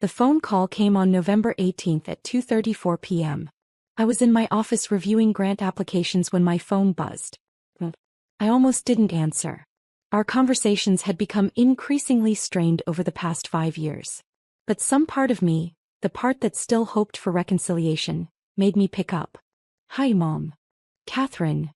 The phone call came on November 18th at 2:34 p.m. I was in my office reviewing grant applications when my phone buzzed. I almost didn't answer. Our conversations had become increasingly strained over the past 5 years. But some part of me, the part that still hoped for reconciliation, made me pick up. "Hi, Mom. Catherine."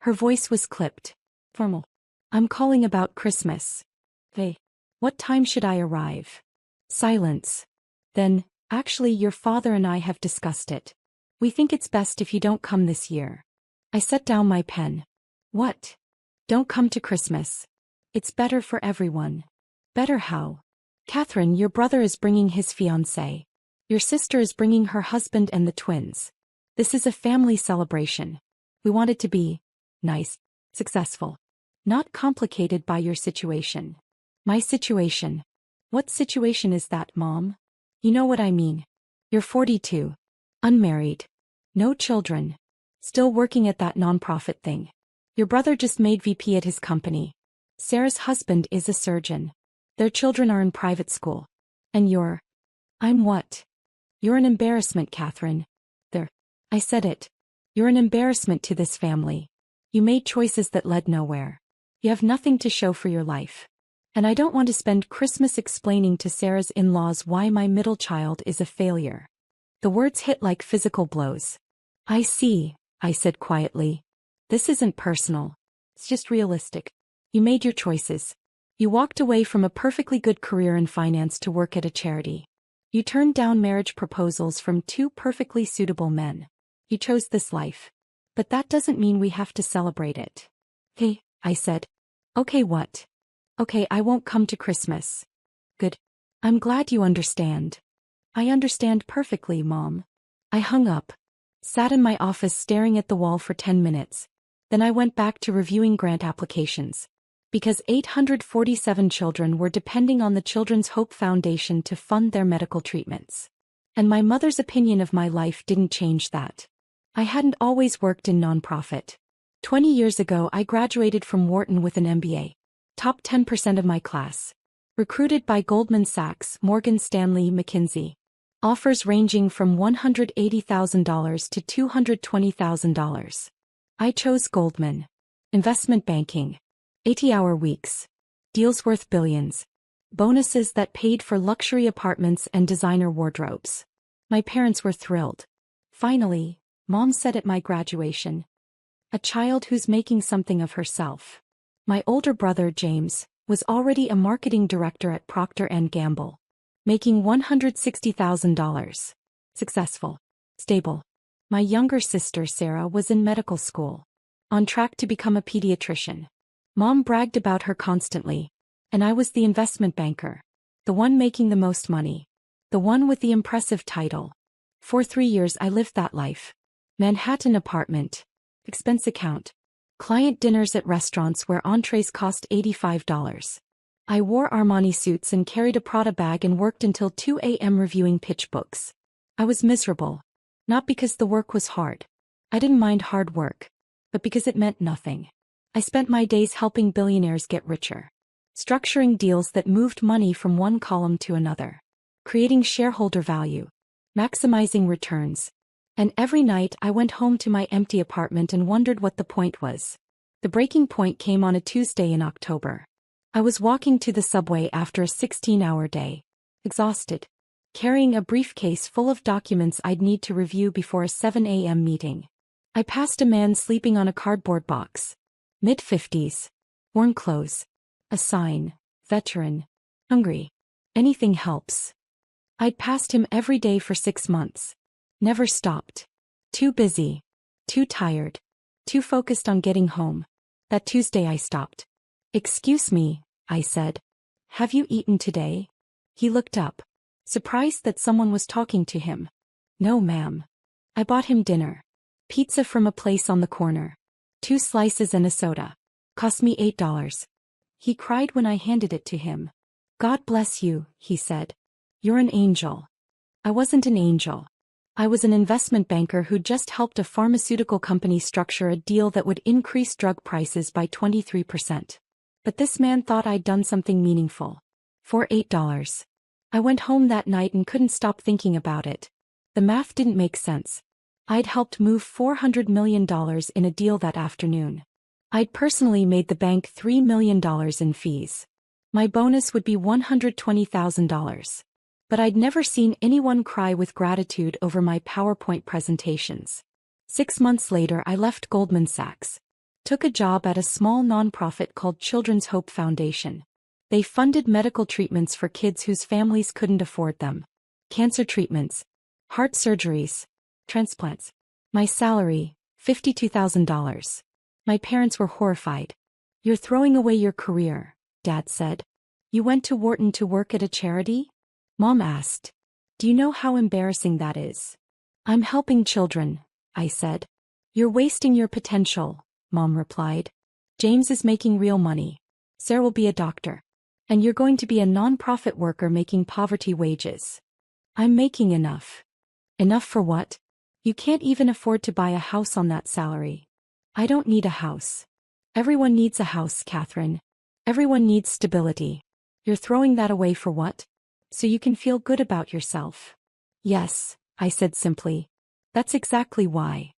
Her voice was clipped. Formal. "I'm calling about Christmas." "Hey. What time should I arrive?" Silence. Then, "Actually, your father and I have discussed it. We think it's best if you don't come this year." I set down my pen. "What? Don't come to Christmas. It's better for everyone." "Better how?" "Catherine, your brother is bringing his fiancée. Your sister is bringing her husband and the twins. This is a family celebration. We want it to be nice, successful. Not complicated by your situation." "My situation? What situation is that, Mom?" "You know what I mean. You're 42. Unmarried. No children. Still working at that nonprofit thing. Your brother just made VP at his company. Sarah's husband is a surgeon. Their children are in private school. And you're..." "I'm what?" "You're an embarrassment, Catherine. There. I said it. You're an embarrassment to this family. You made choices that led nowhere. You have nothing to show for your life. And I don't want to spend Christmas explaining to Sarah's in-laws why my middle child is a failure." The words hit like physical blows. "I see," I said quietly. "This isn't personal. It's just realistic. You made your choices. You walked away from a perfectly good career in finance to work at a charity. You turned down marriage proposals from two perfectly suitable men. You chose this life. But that doesn't mean we have to celebrate it." "Hey," I said. "Okay, what?" "Okay, I won't come to Christmas." "Good. I'm glad you understand." "I understand perfectly, Mom." I hung up, sat in my office staring at the wall for 10 minutes. Then I went back to reviewing grant applications. Because 847 children were depending on the Children's Hope Foundation to fund their medical treatments. And my mother's opinion of my life didn't change that. I hadn't always worked in nonprofit. 20 years ago I graduated from Wharton with an MBA. Top 10% of my class. Recruited by Goldman Sachs, Morgan Stanley, McKinsey. Offers ranging from $180,000 to $220,000. I chose Goldman. Investment banking. 80-hour weeks. Deals worth billions. Bonuses that paid for luxury apartments and designer wardrobes. My parents were thrilled. Finally, Mom said at my graduation. A child who's making something of herself. My older brother, James, was already a marketing director at Procter & Gamble. Making $160,000. Successful. Stable. My younger sister, Sarah, was in medical school. On track to become a pediatrician. Mom bragged about her constantly. And I was the investment banker. The one making the most money. The one with the impressive title. For 3 years I lived that life. Manhattan apartment. Expense account. Client dinners at restaurants where entrees cost $85. I wore Armani suits and carried a Prada bag and worked until 2 a.m. reviewing pitch books. I was miserable. Not because the work was hard. I didn't mind hard work. But because it meant nothing. I spent my days helping billionaires get richer. Structuring deals that moved money from one column to another. Creating shareholder value. Maximizing returns. And every night I went home to my empty apartment and wondered what the point was. The breaking point came on a Tuesday in October. I was walking to the subway after a 16-hour day. Exhausted. Carrying a briefcase full of documents I'd need to review before a 7 a.m. meeting. I passed a man sleeping on a cardboard box. Mid-50s. Worn clothes. A sign. Veteran. Hungry. Anything helps. I'd passed him every day for 6 months. Never stopped. Too busy. Too tired. Too focused on getting home. That Tuesday I stopped. "Excuse me," I said. "Have you eaten today?" He looked up. Surprised that someone was talking to him. "No, ma'am." I bought him dinner. Pizza from a place on the corner. 2 slices and a soda. Cost me $8. He cried when I handed it to him. "God bless you," he said. "You're an angel." I wasn't an angel. I was an investment banker who just helped a pharmaceutical company structure a deal that would increase drug prices by 23%. But this man thought I'd done something meaningful. For $8. I went home that night and couldn't stop thinking about it. The math didn't make sense. I'd helped move $400 million in a deal that afternoon. I'd personally made the bank $3 million in fees. My bonus would be $120,000. But I'd never seen anyone cry with gratitude over my PowerPoint presentations. 6 months later, I left Goldman Sachs. Took a job at a small nonprofit called Children's Hope Foundation. They funded medical treatments for kids whose families couldn't afford them. Cancer treatments, heart surgeries, transplants. My salary, $52,000. My parents were horrified. "You're throwing away your career," Dad said. "You went to Wharton to work at a charity?" Mom asked. "Do you know how embarrassing that is?" "I'm helping children," I said. "You're wasting your potential," Mom replied. "James is making real money. Sarah will be a doctor. And you're going to be a non-profit worker making poverty wages." "I'm making enough." "Enough for what? You can't even afford to buy a house on that salary." "I don't need a house." "Everyone needs a house, Catherine. Everyone needs stability. You're throwing that away for what? So you can feel good about yourself." "Yes," I said simply. "That's exactly why."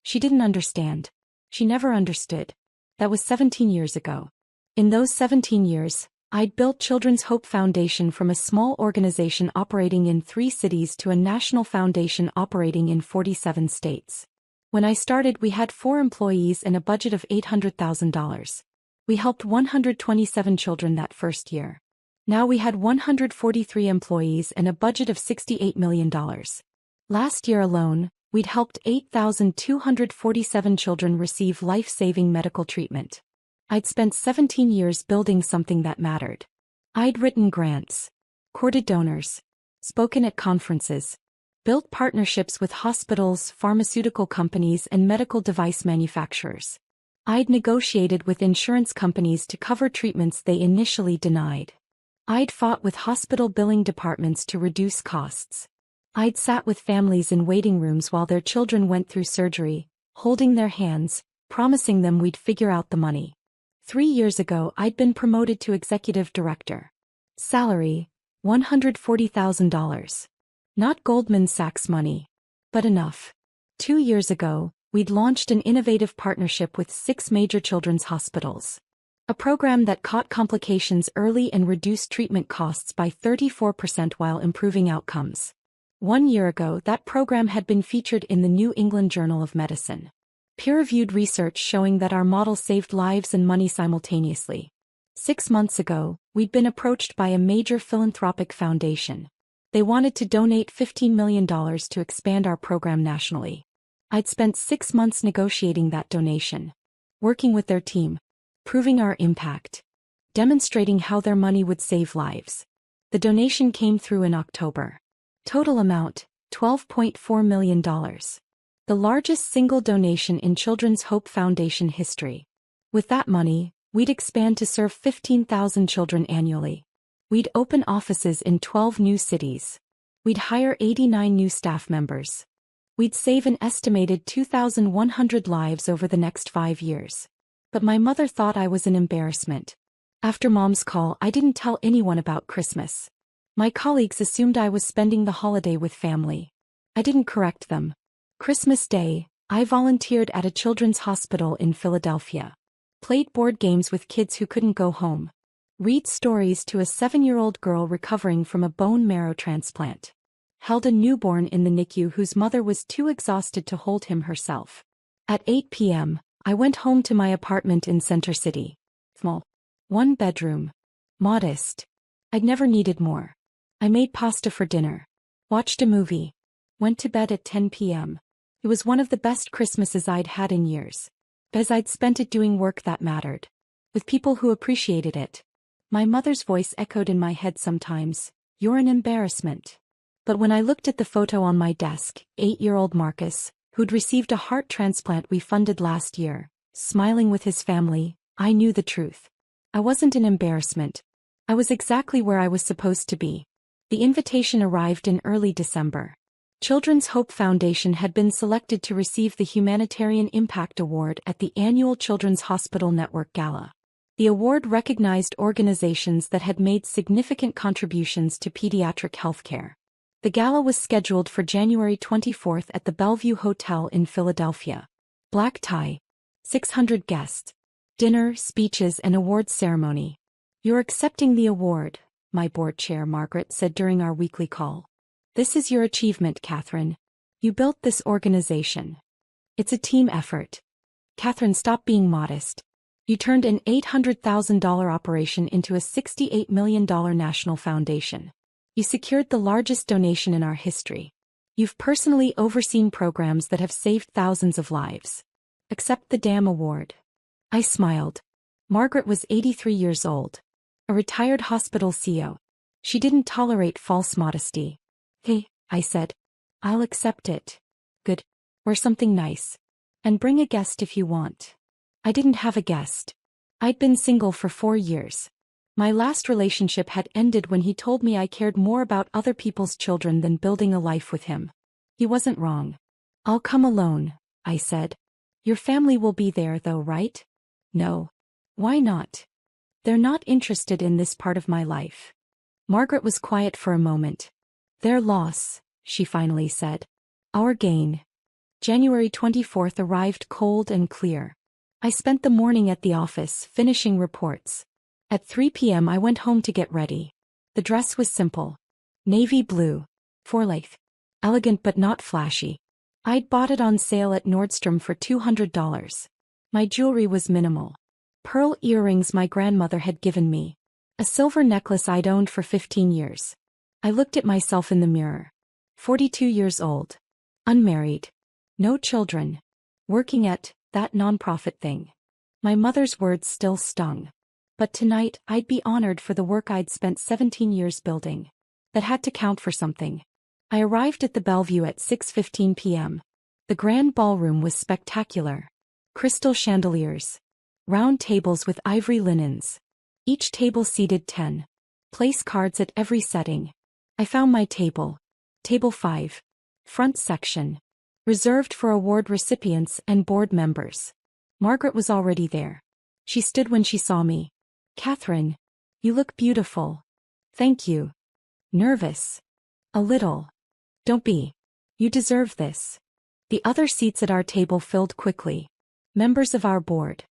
She didn't understand. She never understood. That was 17 years ago. In those 17 years, I'd built Children's Hope Foundation from a small organization operating in 3 cities to a national foundation operating in 47 states. When I started, we had 4 employees and a budget of $800,000. We helped 127 children that first year. Now we had 143 employees and a budget of $68 million. Last year alone, we'd helped 8,247 children receive life-saving medical treatment. I'd spent 17 years building something that mattered. I'd written grants, courted donors, spoken at conferences, built partnerships with hospitals, pharmaceutical companies, and medical device manufacturers. I'd negotiated with insurance companies to cover treatments they initially denied. I'd fought with hospital billing departments to reduce costs. I'd sat with families in waiting rooms while their children went through surgery, holding their hands, promising them we'd figure out the money. 3 years ago, I'd been promoted to executive director. Salary, $140,000. Not Goldman Sachs money. But enough. 2 years ago, we'd launched an innovative partnership with 6 major children's hospitals. A program that caught complications early and reduced treatment costs by 34% while improving outcomes. 1 year ago, that program had been featured in the New England Journal of Medicine. Peer-reviewed research showing that our model saved lives and money simultaneously. 6 months ago, we'd been approached by a major philanthropic foundation. They wanted to donate $15 million to expand our program nationally. I'd spent 6 months negotiating that donation, working with their team, proving our impact, demonstrating how their money would save lives. The donation came through in October. Total amount, $12.4 million. The largest single donation in Children's Hope Foundation history. With that money, we'd expand to serve 15,000 children annually. We'd open offices in 12 new cities. We'd hire 89 new staff members. We'd save an estimated 2,100 lives over the next 5 years. But my mother thought I was an embarrassment. After Mom's call, I didn't tell anyone about Christmas. My colleagues assumed I was spending the holiday with family. I didn't correct them. Christmas Day, I volunteered at a children's hospital in Philadelphia. Played board games with kids who couldn't go home. Read stories to a 7-year-old girl recovering from a bone marrow transplant. Held a newborn in the NICU whose mother was too exhausted to hold him herself. At 8 p.m., I went home to my apartment in Center City. Small. 1 bedroom. Modest. I'd never needed more. I made pasta for dinner. Watched a movie. Went to bed at 10 p.m. It was one of the best Christmases I'd had in years. Because I'd spent it doing work that mattered. With people who appreciated it. My mother's voice echoed in my head sometimes, "You're an embarrassment." But when I looked at the photo on my desk, 8-year-old Marcus, who'd received a heart transplant we funded last year, smiling with his family, I knew the truth. I wasn't an embarrassment. I was exactly where I was supposed to be. The invitation arrived in early December. Children's Hope Foundation had been selected to receive the Humanitarian Impact Award at the annual Children's Hospital Network Gala. The award recognized organizations that had made significant contributions to pediatric healthcare. The gala was scheduled for January 24th at the Bellevue Hotel in Philadelphia. Black tie. 600 guests. Dinner, speeches, and awards ceremony. "You're accepting the award," my board chair Margaret said during our weekly call. "This is your achievement, Catherine. You built this organization. It's a team effort." "Catherine, stop being modest. You turned an $800,000 operation into a $68 million national foundation. You secured the largest donation in our history. You've personally overseen programs that have saved thousands of lives. Accept the damn award." I smiled. Margaret was 83 years old. A retired hospital CEO. She didn't tolerate false modesty. "Hey," I said. "I'll accept it." "Good. Wear something nice. And bring a guest if you want." I didn't have a guest. I'd been single for 4 years. My last relationship had ended when he told me I cared more about other people's children than building a life with him. He wasn't wrong. "I'll come alone," I said. "Your family will be there though, right?" "No." "Why not?" "They're not interested in this part of my life." Margaret was quiet for a moment. "Their loss," she finally said. "Our gain." January 24th arrived cold and clear. I spent the morning at the office, finishing reports. At 3 p.m. I went home to get ready. The dress was simple. Navy blue. 4-length. Elegant but not flashy. I'd bought it on sale at Nordstrom for $200. My jewelry was minimal. Pearl earrings my grandmother had given me. A silver necklace I'd owned for 15 years. I looked at myself in the mirror. 42 years old. Unmarried. No children. Working at that nonprofit thing. My mother's words still stung. But tonight, I'd be honored for the work I'd spent 17 years building. That had to count for something. I arrived at the Bellevue at 6:15 p.m. The grand ballroom was spectacular. Crystal chandeliers. Round tables with ivory linens. Each table seated 10. Place cards at every setting. I found my table. Table 5. Front section. Reserved for award recipients and board members. Margaret was already there. She stood when she saw me. "Catherine, you look beautiful." "Thank you." "Nervous?" "A little." "Don't be. You deserve this." The other seats at our table filled quickly. Members of our board.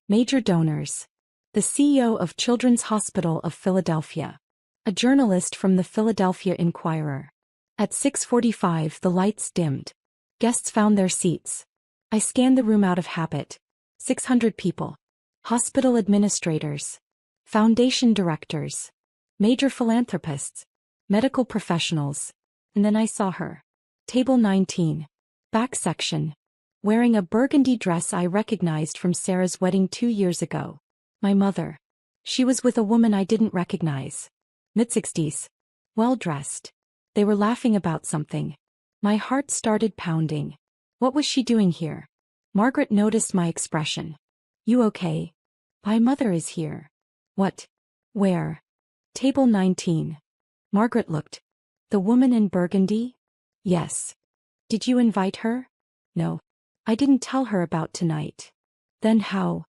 Major donors. The CEO of Children's Hospital of Philadelphia. A journalist from the Philadelphia Inquirer. At 6:45 the lights dimmed. Guests found their seats. I scanned the room out of habit. 600 people. Hospital administrators. Foundation directors. Major philanthropists. Medical professionals. And then I saw her. Table 19. Back section. Wearing a burgundy dress I recognized from Sarah's wedding 2 years ago. My mother. She was with a woman I didn't recognize. Mid-60s. Well-dressed. They were laughing about something. My heart started pounding. What was she doing here? Margaret noticed my expression. "You okay?" "My mother is here." "What? Where?" "Table 19. Margaret looked. "The woman in burgundy?" "Yes." "Did you invite her?" "No. I didn't tell her about tonight." "Then how?"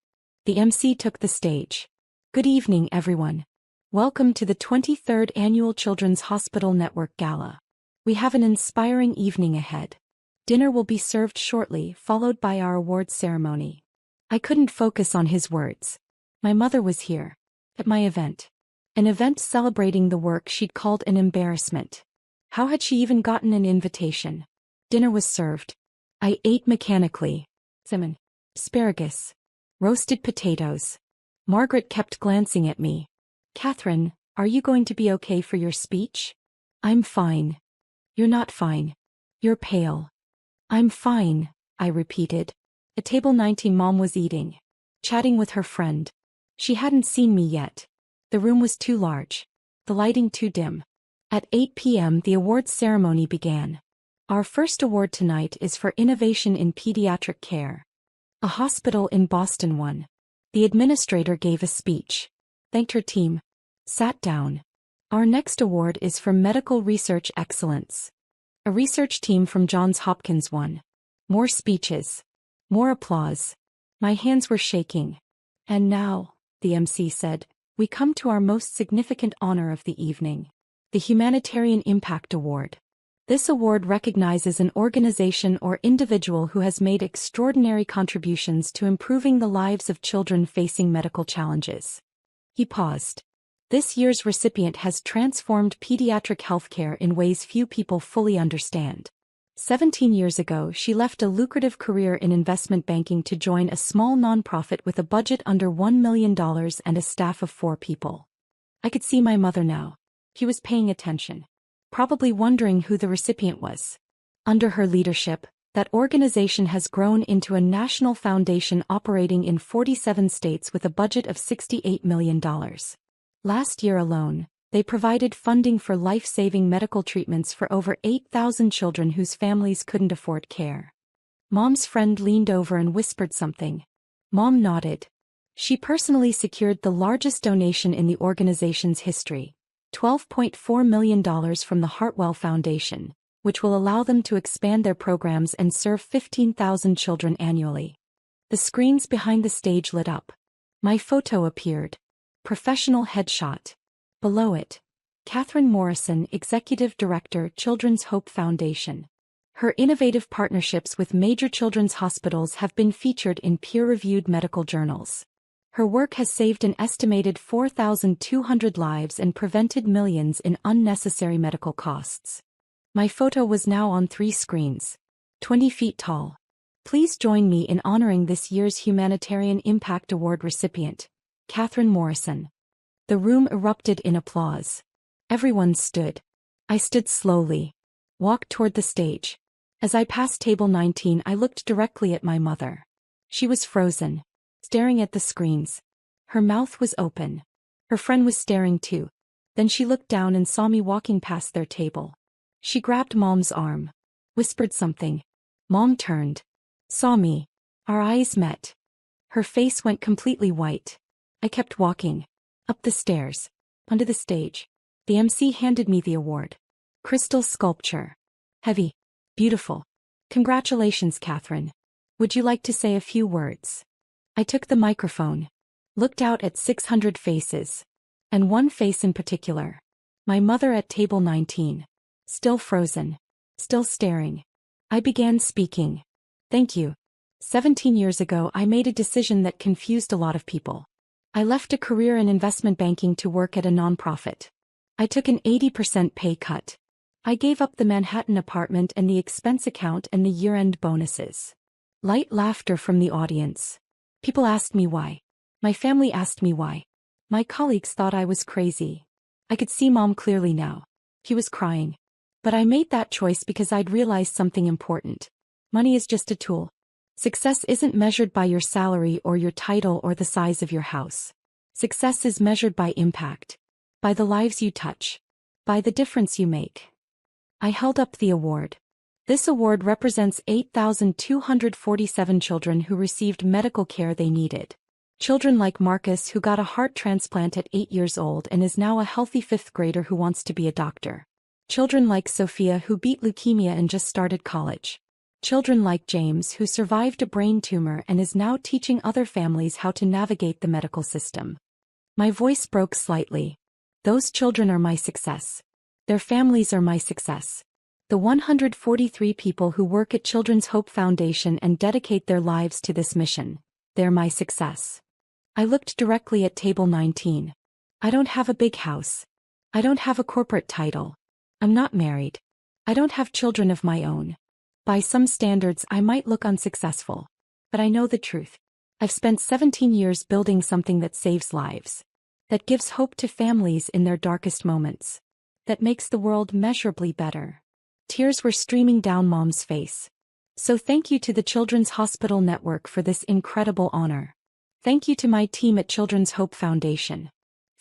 The MC took the stage. "Good evening, everyone. Welcome to the 23rd Annual Children's Hospital Network Gala. We have an inspiring evening ahead. Dinner will be served shortly, followed by our awards ceremony." I couldn't focus on his words. My mother was here. At my event. An event celebrating the work she'd called an embarrassment. How had she even gotten an invitation? Dinner was served. I ate mechanically. Salmon. Asparagus. Roasted potatoes. Margaret kept glancing at me. "Catherine, are you going to be okay for your speech?" "I'm fine." "You're not fine. You're pale." "I'm fine," I repeated. At table 19 Mom was eating. Chatting with her friend. She hadn't seen me yet. The room was too large. The lighting too dim. At 8 p.m. the awards ceremony began. Our first award tonight is for innovation in pediatric care. A hospital in Boston won. The administrator gave a speech. Thanked her team. Sat down. Our next award is for medical research excellence. A research team from Johns Hopkins won. More speeches. More applause. My hands were shaking. And now, the MC said, "We come to our most significant honor of the evening. The Humanitarian Impact Award. This award recognizes an organization or individual who has made extraordinary contributions to improving the lives of children facing medical challenges." He paused. This year's recipient has transformed pediatric healthcare in ways few people fully understand. 17 years ago, she left a lucrative career in investment banking to join a small nonprofit with a budget under $1 million and a staff of 4 people. I could see my mother now. She was paying attention, probably wondering who the recipient was. Under her leadership, that organization has grown into a national foundation operating in 47 states with a budget of $68 million. Last year alone, they provided funding for life-saving medical treatments for over 8,000 children whose families couldn't afford care. Mom's friend leaned over and whispered something. Mom nodded. She personally secured the largest donation in the organization's history, $12.4 million from the Hartwell Foundation, which will allow them to expand their programs and serve 15,000 children annually. The screens behind the stage lit up. My photo appeared. Professional headshot. Below it, Catherine Morrison, Executive Director, Children's Hope Foundation. Her innovative partnerships with major children's hospitals have been featured in peer-reviewed medical journals. Her work has saved an estimated 4,200 lives and prevented millions in unnecessary medical costs. My photo was now on 3 screens, 20 feet tall. Please join me in honoring this year's Humanitarian Impact Award recipient, Catherine Morrison. The room erupted in applause. Everyone stood. I stood slowly, walked toward the stage. As I passed table 19, I looked directly at my mother. She was frozen, staring at the screens. Her mouth was open. Her friend was staring too. Then she looked down and saw me walking past their table. She grabbed Mom's arm, whispered something. Mom turned, saw me. Our eyes met. Her face went completely white. I kept walking. Up the stairs. Onto the stage. The MC handed me the award. Crystal sculpture. Heavy. Beautiful. Congratulations, Catherine. Would you like to say a few words? I took the microphone. Looked out at 600 faces. And one face in particular. My mother at table 19. Still frozen. Still staring. I began speaking. Thank you. 17 years ago, I made a decision that confused a lot of people. I left a career in investment banking to work at a nonprofit. I took an 80% pay cut. I gave up the Manhattan apartment and the expense account and the year-end bonuses. Light laughter from the audience. People asked me why. My family asked me why. My colleagues thought I was crazy. I could see Mom clearly now. She was crying. But I made that choice because I'd realized something important. Money is just a tool. Success isn't measured by your salary or your title or the size of your house. Success is measured by impact. By the lives you touch. By the difference you make. I held up the award. This award represents 8,247 children who received medical care they needed. Children like Marcus, who got a heart transplant at 8 years old and is now a healthy 5th grader who wants to be a doctor. Children like Sophia, who beat leukemia and just started college. Children like James, who survived a brain tumor and is now teaching other families how to navigate the medical system. My voice broke slightly. Those children are my success. Their families are my success. The 143 people who work at Children's Hope Foundation and dedicate their lives to this mission, they're my success. I looked directly at table 19. I don't have a big house. I don't have a corporate title. I'm not married. I don't have children of my own. By some standards, I might look unsuccessful. But I know the truth. I've spent 17 years building something that saves lives. That gives hope to families in their darkest moments. That makes the world measurably better. Tears were streaming down Mom's face. So thank you to the Children's Hospital Network for this incredible honor. Thank you to my team at Children's Hope Foundation.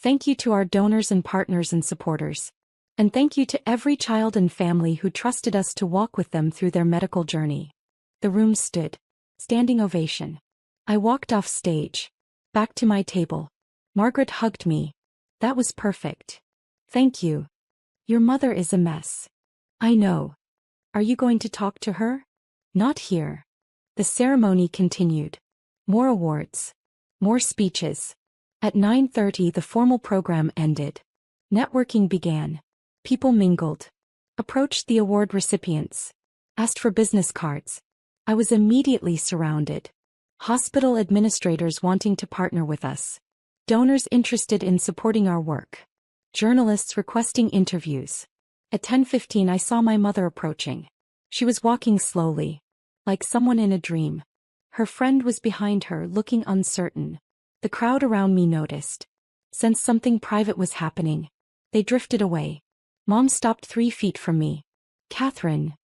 Thank you to our donors and partners and supporters. And thank you to every child and family who trusted us to walk with them through their medical journey. The room stood. Standing ovation. I walked off stage. Back to my table. Margaret hugged me. That was perfect. Thank you. Your mother is a mess. I know. Are you going to talk to her? Not here. The ceremony continued. More awards. More speeches. At 9:30 the formal program ended. Networking began. People mingled. Approached the award recipients. Asked for business cards. I was immediately surrounded. Hospital administrators wanting to partner with us. Donors interested in supporting our work. Journalists requesting interviews. At 10:15 I saw my mother approaching. She was walking slowly, like someone in a dream. Her friend was behind her, looking uncertain. The crowd around me noticed. Sensed something private was happening. They drifted away. Mom stopped 3 feet from me. "Catherine."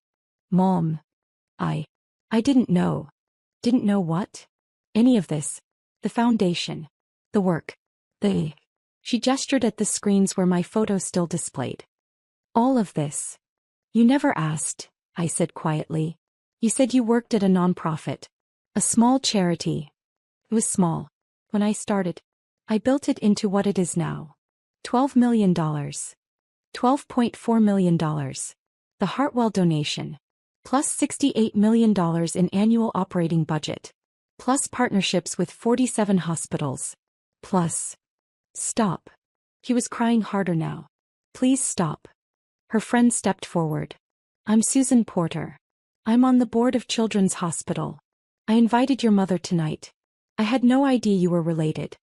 "Mom." I didn't know. Didn't know what? Any of this. The foundation. The work. She gestured at the screens where my photo still displayed. "All of this. You never asked," I said quietly. "You said you worked at a nonprofit. A small charity." It was small. When I started, I built it into what it is now. $12 million. $12.4 million. The Hartwell donation. Plus $68 million in annual operating budget. Plus partnerships with 47 hospitals. Plus. Stop. He was crying harder now. "Please stop." Her friend stepped forward. "I'm Susan Porter. I'm on the board of Children's Hospital. I invited your mother tonight. I had no idea you were related.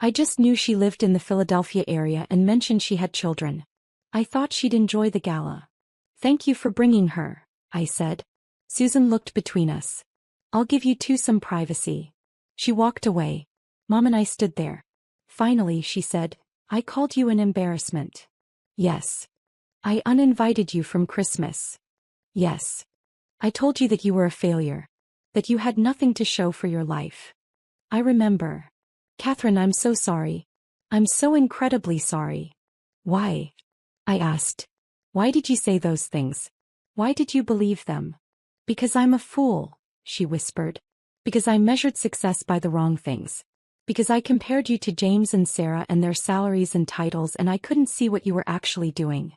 I just knew she lived in the Philadelphia area and mentioned she had children. I thought she'd enjoy the gala. Thank you for bringing her," I said. Susan looked between us. "I'll give you two some privacy." She walked away. Mom and I stood there. Finally, she said, "I called you an embarrassment." "Yes." "I uninvited you from Christmas." "Yes." "I told you that you were a failure. That you had nothing to show for your life." "I remember." "Catherine, I'm so sorry. I'm so incredibly sorry." "Why?" I asked. "Why did you say those things? Why did you believe them?" "Because I'm a fool," she whispered. "Because I measured success by the wrong things. Because I compared you to James and Sarah and their salaries and titles and I couldn't see what you were actually doing.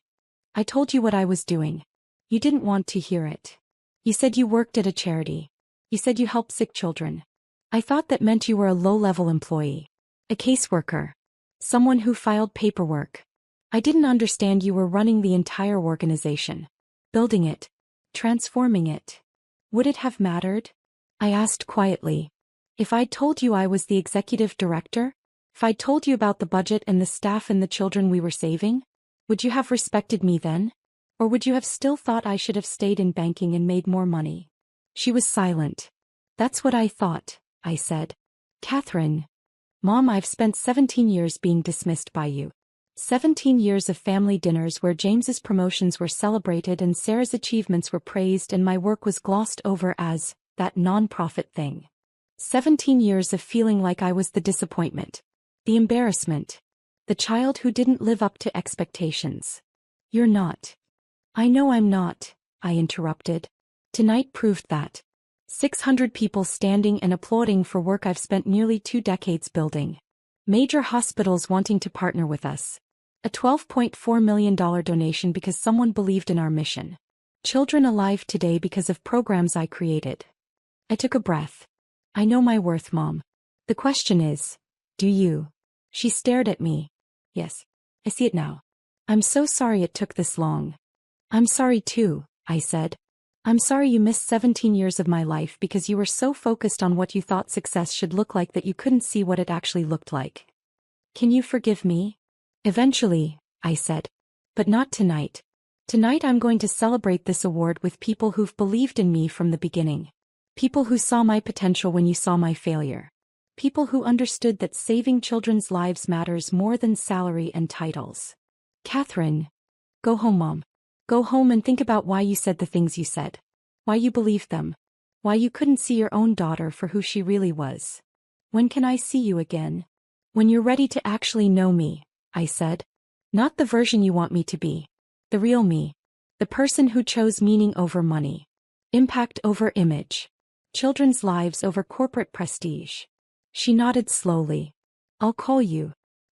I told you what I was doing. You didn't want to hear it. You said you worked at a charity. You said you helped sick children. I thought that meant you were a low-level employee. A caseworker. Someone who filed paperwork. I didn't understand you were running the entire organization. Building it. Transforming it. Would it have mattered?" I asked quietly. "If I'd told you I was the executive director? If I'd told you about the budget and the staff and the children we were saving? Would you have respected me then? Or would you have still thought I should have stayed in banking and made more money?" She was silent. "That's what I thought," I said. "Catherine." "Mom, I've spent 17 years being dismissed by you. 17 years of family dinners where James's promotions were celebrated and Sarah's achievements were praised and my work was glossed over as that non-profit thing. 17 years of feeling like I was the disappointment. The embarrassment. The child who didn't live up to expectations. You're not." "I know I'm not," I interrupted. "Tonight proved that. 600 people standing and applauding for work I've spent nearly 2 decades building. Major hospitals wanting to partner with us. A $12.4 million donation because someone believed in our mission. Children alive today because of programs I created." I took a breath. "I know my worth, Mom. The question is, do you?" She stared at me. "Yes, I see it now. I'm so sorry it took this long." "I'm sorry too," I said. "I'm sorry you missed 17 years of my life because you were so focused on what you thought success should look like that you couldn't see what it actually looked like. Can you forgive me?" "Eventually," I said. "But not tonight. Tonight I'm going to celebrate this award with people who've believed in me from the beginning. People who saw my potential when you saw my failure. People who understood that saving children's lives matters more than salary and titles." "Catherine." "Go home, Mom. Go home and think about why you said the things you said. Why you believed them. Why you couldn't see your own daughter for who she really was. When can I see you again?" "When you're ready to actually know me," I said. "Not the version you want me to be. The real me. The person who chose meaning over money. Impact over image. Children's lives over corporate prestige." She nodded slowly. "I'll call you."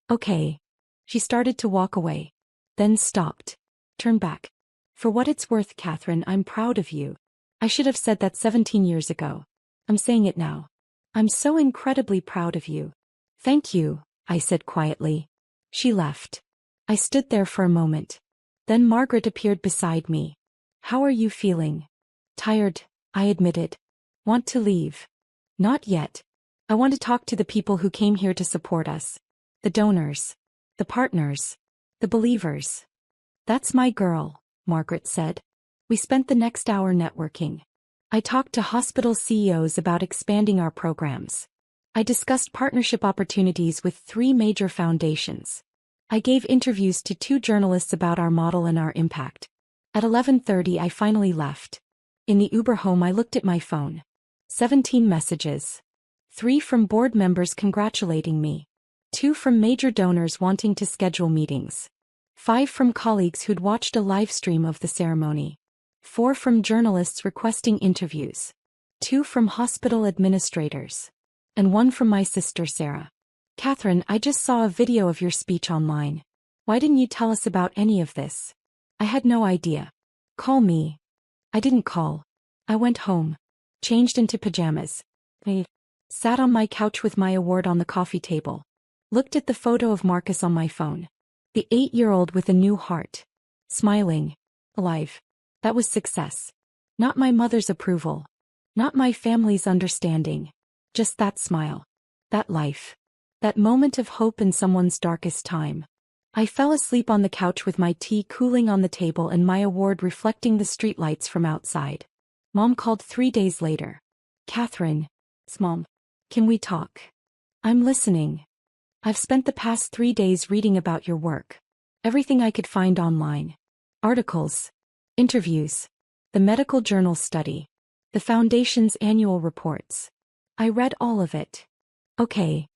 "Okay." She started to walk away. Then stopped. Turned back. "For what it's worth, Catherine, I'm proud of you. I should have said that 17 years ago. I'm saying it now. I'm so incredibly proud of you." "Thank you," I said quietly. She left. I stood there for a moment. Then Margaret appeared beside me. How are you feeling? Tired, I admitted. Want to leave? Not yet. I want to talk to the people who came here to support us. The donors. The partners. The believers. That's my girl, Margaret said. We spent the next hour networking. I talked to hospital CEOs about expanding our programs. I discussed partnership opportunities with 3 major foundations. I gave interviews to 2 journalists about our model and our impact. At 11:30 I finally left. In the Uber home I looked at my phone. 17 messages. 3 from board members congratulating me. 2 from major donors wanting to schedule meetings. 5 from colleagues who'd watched a live stream of the ceremony. 4 from journalists requesting interviews. 2 from hospital administrators. And 1 from my sister Sarah. Catherine, I just saw a video of your speech online. Why didn't you tell us about any of this? I had no idea. Call me. I didn't call. I went home. Changed into pajamas. I sat on my couch with my award on the coffee table. Looked at the photo of Marcus on my phone. The 8-year-old with a new heart. Smiling. Alive. That was success. Not my mother's approval. Not my family's understanding. Just that smile. That life. That moment of hope in someone's darkest time. I fell asleep on the couch with my tea cooling on the table and my award reflecting the streetlights from outside. Mom called 3 days later. Catherine. It's Mom. Can we talk? I'm listening. I've spent the past 3 days reading about your work. Everything I could find online. Articles. Interviews. The medical journal study. The Foundation's annual reports. I read all of it. Okay.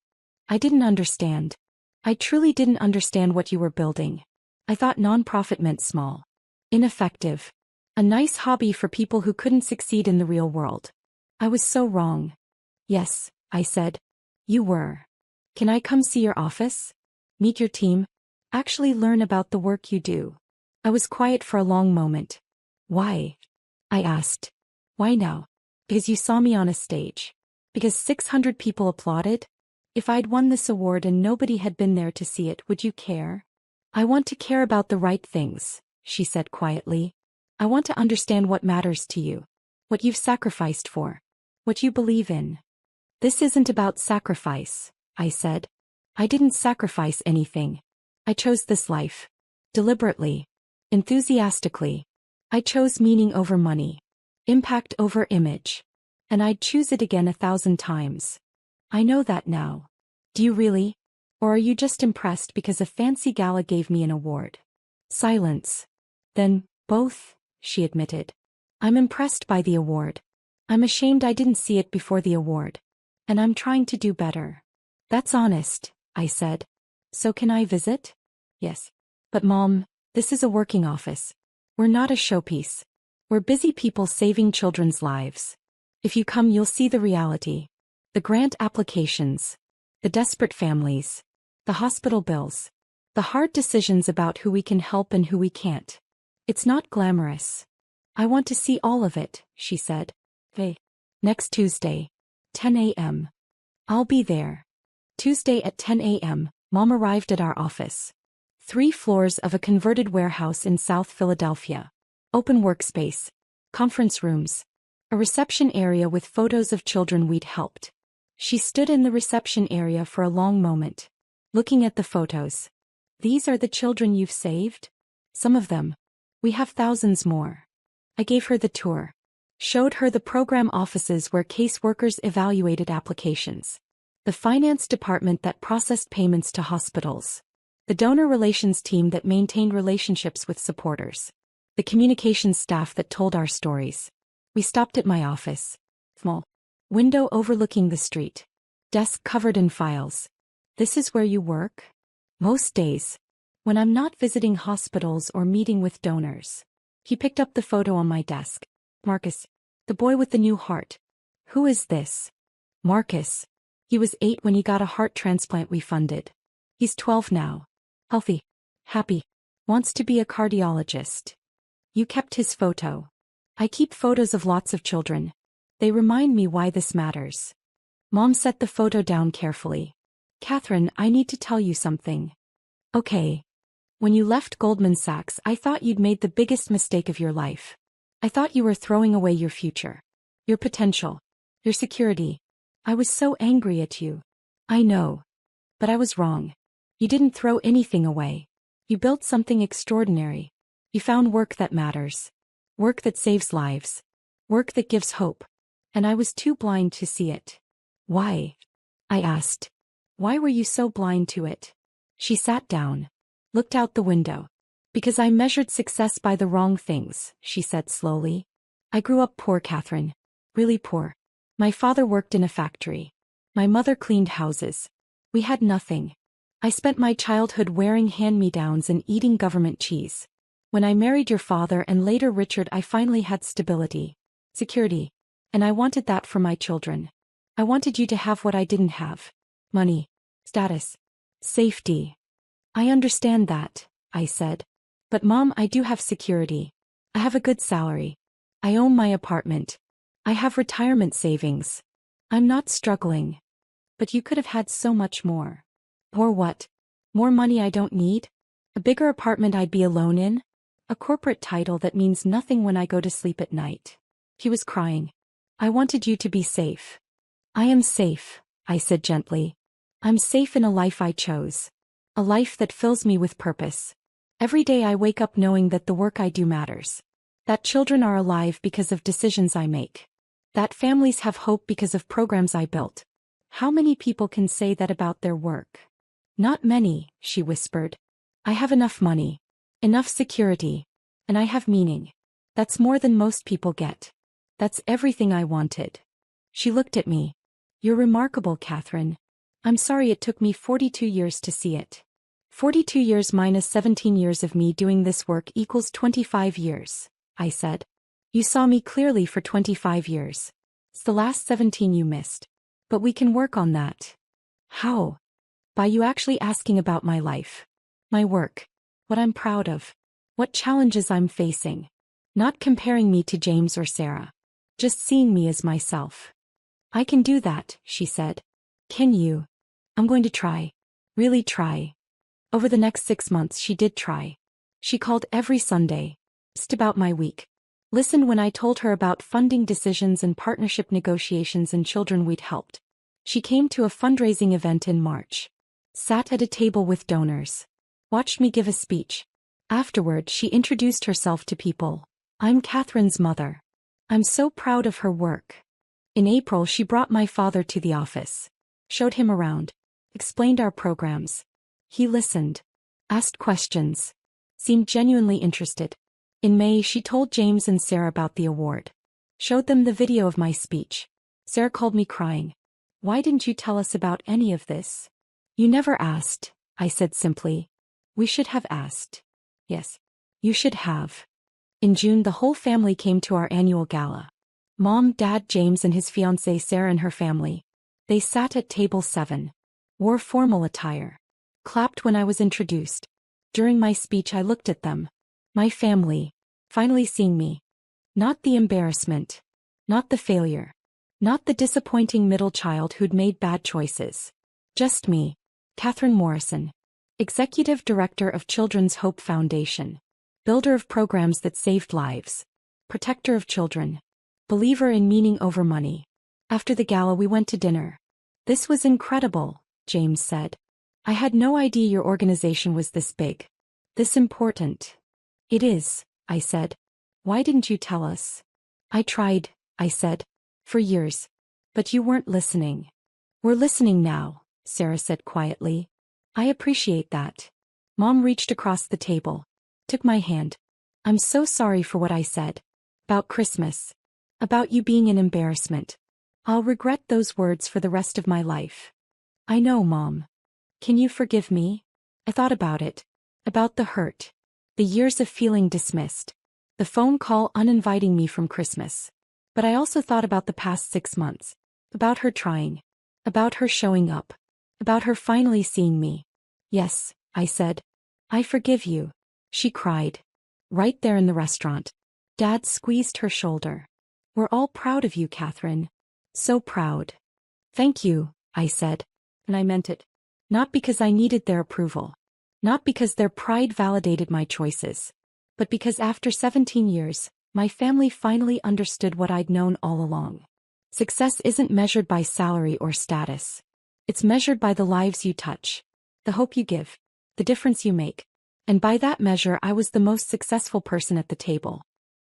I didn't understand. I truly didn't understand what you were building. I thought nonprofit meant small. Ineffective. A nice hobby for people who couldn't succeed in the real world. I was so wrong. Yes, I said. You were. Can I come see your office? Meet your team? Actually learn about the work you do. I was quiet for a long moment. Why? I asked. Why now? Because you saw me on a stage. Because 600 people applauded? If I'd won this award and nobody had been there to see it, would you care? I want to care about the right things, she said quietly. I want to understand what matters to you. What you've sacrificed for. What you believe in. This isn't about sacrifice, I said. I didn't sacrifice anything. I chose this life. Deliberately. Enthusiastically. I chose meaning over money. Impact over image. And I'd choose it again 1,000 times. I know that now. Do you really? Or are you just impressed because a fancy gala gave me an award? Silence. Then, both, she admitted. I'm impressed by the award. I'm ashamed I didn't see it before the award. And I'm trying to do better. That's honest, I said. So can I visit? Yes. But Mom, this is a working office. We're not a showpiece. We're busy people saving children's lives. If you come, you'll see the reality. The grant applications. The desperate families. The hospital bills. The hard decisions about who we can help and who we can't. It's not glamorous. I want to see all of it, she said. Hey. Next Tuesday. 10 a.m. I'll be there. Tuesday at 10 a.m., Mom arrived at our office. 3 floors of a converted warehouse in South Philadelphia. Open workspace. Conference rooms. A reception area with photos of children we'd helped. She stood in the reception area for a long moment. Looking at the photos. These are the children you've saved? Some of them. We have thousands more. I gave her the tour. Showed her the program offices where caseworkers evaluated applications. The finance department that processed payments to hospitals. The donor relations team that maintained relationships with supporters. The communications staff that told our stories. We stopped at my office. Small. Window overlooking the street. Desk covered in files. This is where you work? Most days. When I'm not visiting hospitals or meeting with donors. He picked up the photo on my desk. Marcus. The boy with the new heart. Who is this? Marcus. He was 8 when he got a heart transplant we funded. He's 12 now. Healthy. Happy. Wants to be a cardiologist. You kept his photo. I keep photos of lots of children. They remind me why this matters. Mom set the photo down carefully. Catherine, I need to tell you something. Okay. When you left Goldman Sachs, I thought you'd made the biggest mistake of your life. I thought you were throwing away your future. Your potential. Your security. I was so angry at you. I know. But I was wrong. You didn't throw anything away. You built something extraordinary. You found work that matters. Work that saves lives. Work that gives hope. And I was too blind to see it. Why? I asked. Why were you so blind to it? She sat down. Looked out the window. Because I measured success by the wrong things, she said slowly. I grew up poor, Catherine. Really poor. My father worked in a factory. My mother cleaned houses. We had nothing. I spent my childhood wearing hand-me-downs and eating government cheese. When I married your father and later Richard, I finally had stability. Security. And I wanted that for my children. I wanted you to have what I didn't have. Money. Status. Safety. I understand that, I said. But Mom, I do have security. I have a good salary. I own my apartment. I have retirement savings. I'm not struggling. But you could have had so much more. Or what? More money I don't need? A bigger apartment I'd be alone in? A corporate title that means nothing when I go to sleep at night. He was crying. I wanted you to be safe. I am safe, I said gently. I'm safe in a life I chose. A life that fills me with purpose. Every day I wake up knowing that the work I do matters. That children are alive because of decisions I make. That families have hope because of programs I built. How many people can say that about their work? Not many, she whispered. I have enough money. Enough security. And I have meaning. That's more than most people get. That's everything I wanted. She looked at me. You're remarkable, Catherine. I'm sorry it took me 42 years to see it. 42 years minus 17 years of me doing this work equals 25 years, I said. You saw me clearly for 25 years. It's the last 17 you missed. But we can work on that. How? By you actually asking about my life. My work. What I'm proud of. What challenges I'm facing. Not comparing me to James or Sarah. Just seeing me as myself. I can do that, she said. Can you? I'm going to try. Really try. Over the next 6 months she did try. She called every Sunday. Just about my week. Listened when I told her about funding decisions and partnership negotiations and children we'd helped. She came to a fundraising event in March. Sat at a table with donors. Watched me give a speech. Afterward she introduced herself to people. I'm Catherine's mother. I'm so proud of her work. In April she brought my father to the office. Showed him around. Explained our programs. He listened. Asked questions. Seemed genuinely interested. In May she told James and Sarah about the award. Showed them the video of my speech. Sarah called me crying. Why didn't you tell us about any of this? You never asked, I said simply. We should have asked. Yes. You should have. In June the whole family came to our annual gala. Mom, Dad, James and his fiancée Sarah and her family. They sat at table 7. Wore formal attire. Clapped when I was introduced. During my speech I looked at them. My family. Finally seeing me. Not the embarrassment. Not the failure. Not the disappointing middle child who'd made bad choices. Just me. Catherine Morrison. Executive Director of Children's Hope Foundation. Builder of programs that saved lives. Protector of children. Believer in meaning over money. After the gala we went to dinner. This was incredible, James said. I had no idea your organization was this big. This important. It is, I said. Why didn't you tell us? I tried, I said. For years. But you weren't listening. We're listening now, Sarah said quietly. I appreciate that. Mom reached across the table. Took my hand. I'm so sorry for what I said. About Christmas. About you being an embarrassment. I'll regret those words for the rest of my life. I know, Mom. Can you forgive me? I thought about it. About the hurt. The years of feeling dismissed. The phone call uninviting me from Christmas. But I also thought about the past 6 months. About her trying. About her showing up. About her finally seeing me. Yes, I said. I forgive you. She cried. Right there in the restaurant. Dad squeezed her shoulder. We're all proud of you, Catherine. So proud. Thank you, I said. And I meant it. Not because I needed their approval. Not because their pride validated my choices. But because after 17 years, my family finally understood what I'd known all along. Success isn't measured by salary or status. It's measured by the lives you touch, the hope you give, the difference you make. And by that measure, I was the most successful person at the table.